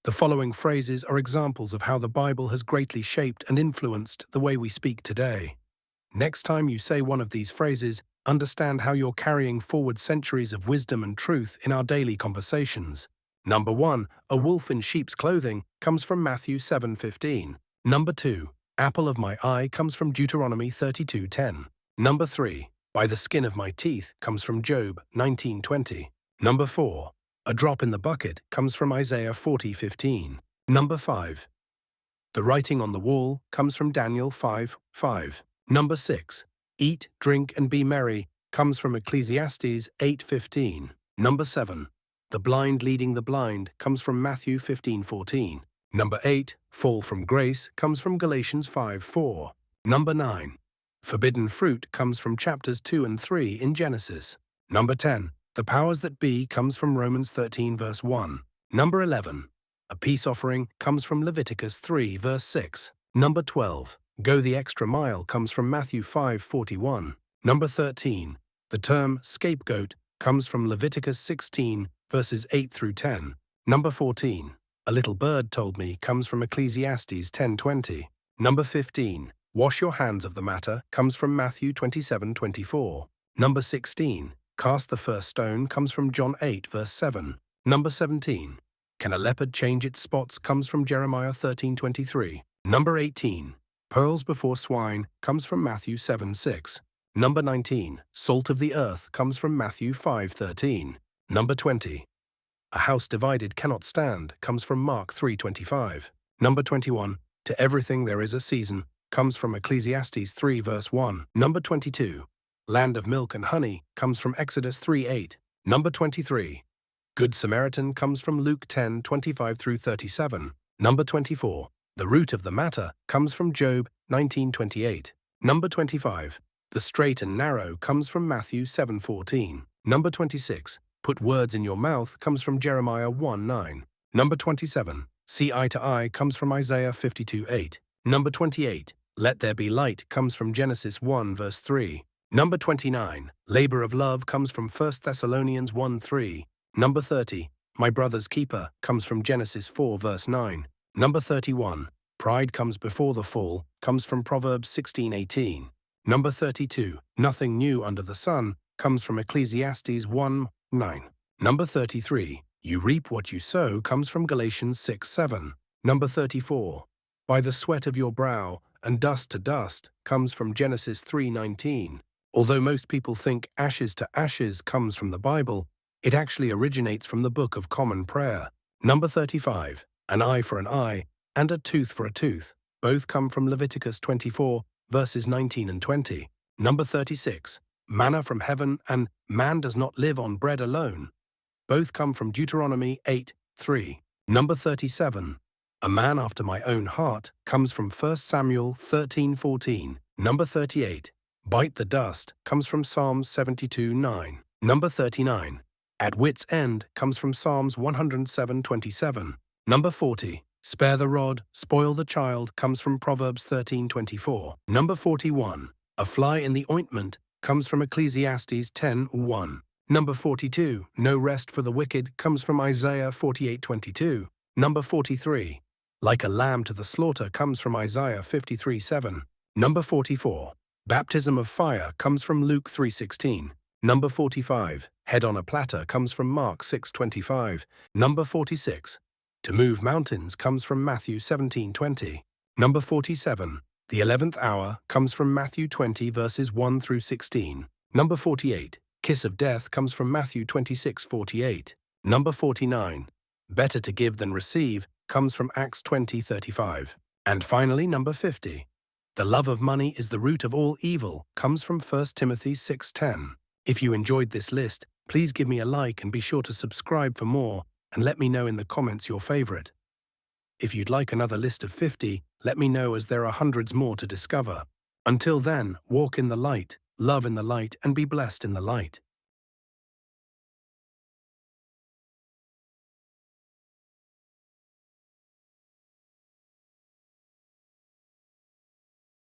The following phrases are examples of how the Bible has greatly shaped and influenced the way we speak today. Next time you say one of these phrases, understand how you're carrying forward centuries of wisdom and truth in our daily conversations. Number 1, a wolf in sheep's clothing comes from Matthew 7:15. Number 2, apple of my eye comes from Deuteronomy 32:10. Number 3, by the skin of my teeth comes from Job 19:20. Number 4, a drop in the bucket comes from Isaiah 40:15. Number 5, the writing on the wall comes from Daniel 5:5. Number 6, eat, drink, and be merry comes from Ecclesiastes 8:15. Number 7, the blind leading the blind comes from Matthew 15:14. Number 8, fall from grace comes from Galatians 5:4. Number 9, forbidden fruit comes from chapters 2 and 3 in Genesis. Number 10, the powers that be comes from Romans 13 verse 1. Number 11, a peace offering comes from Leviticus 3 verse 6. Number 12, go the extra mile comes from Matthew 5:41. Number 13, the term scapegoat comes from Leviticus 16 verses 8 through 10. Number 14, a little bird told me comes from Ecclesiastes 10:20. Number 15, wash your hands of the matter comes from Matthew 27:24. Number 16, cast the first stone comes from John 8 verse 7. Number 17, can a leopard change its spots comes from Jeremiah 13:23. Number 18, pearls before swine comes from Matthew 7:6. Number 19, salt of the earth comes from Matthew 5:13. Number 20, a house divided cannot stand comes from Mark 3:25. Number 21, to everything there is a season comes from Ecclesiastes 3 verse 1. Number 22, land of milk and honey comes from Exodus 3:8. Number 23, good Samaritan comes from Luke 10:25 through 37. Number 24, the root of the matter comes from Job 19:28. Number 25, the straight and narrow comes from Matthew 7:14. Number 26, put words in your mouth comes from Jeremiah 1:9. Number 27, see eye to eye comes from Isaiah 52:8. Number 28, let there be light comes from Genesis 1 verse 3. Number 29, labor of love comes from 1 Thessalonians 1:3. Number 30, my brother's keeper comes from Genesis 4 verse 9. Number 31, pride comes before the fall comes from Proverbs 16:18. Number 32, nothing new under the sun comes from Ecclesiastes 1:9. Number 33, you reap what you sow comes from Galatians 6:7. Number 34, by the sweat of your brow and dust to dust comes from Genesis 3:19. Although most people think ashes to ashes comes from the Bible, it actually originates from the Book of Common Prayer. Number 35, an eye for an eye and a tooth for a tooth both come from Leviticus 24 verses 19 and 20. Number 36, manna from heaven and man does not live on bread alone both come from Deuteronomy 8:3. Number 37, a man after my own heart comes from 1 Samuel 13:14. Number 38, bite the dust comes from Psalms 72:9. Number 39, at wit's end comes from Psalms 107:27. Number 40, spare the rod, spoil the child comes from Proverbs 13:24. Number 41, a fly in the ointment comes from Ecclesiastes 10:1. Number 42, no rest for the wicked comes from Isaiah 48:22. Number 43, like a lamb to the slaughter comes from Isaiah 53:7. Number 44, baptism of fire comes from Luke 3:16. Number 45, head on a platter comes from Mark 6:25. Number 46, to move mountains comes from Matthew 17:20. Number 47, the 11th hour comes from Matthew 20 verses 1 through 16. Number 48, kiss of death comes from Matthew 26:48. Number 49, better to give than receive comes from Acts 20:35. And finally, number 50, the love of money is the root of all evil comes from 1 Timothy 6:10. If you enjoyed this list, please give me a like and be sure to subscribe for more and let me know in the comments your favorite. If you'd like another list of 50, let me know as there are hundreds more to discover. Until then, walk in the light, love in the light, and be blessed in the light.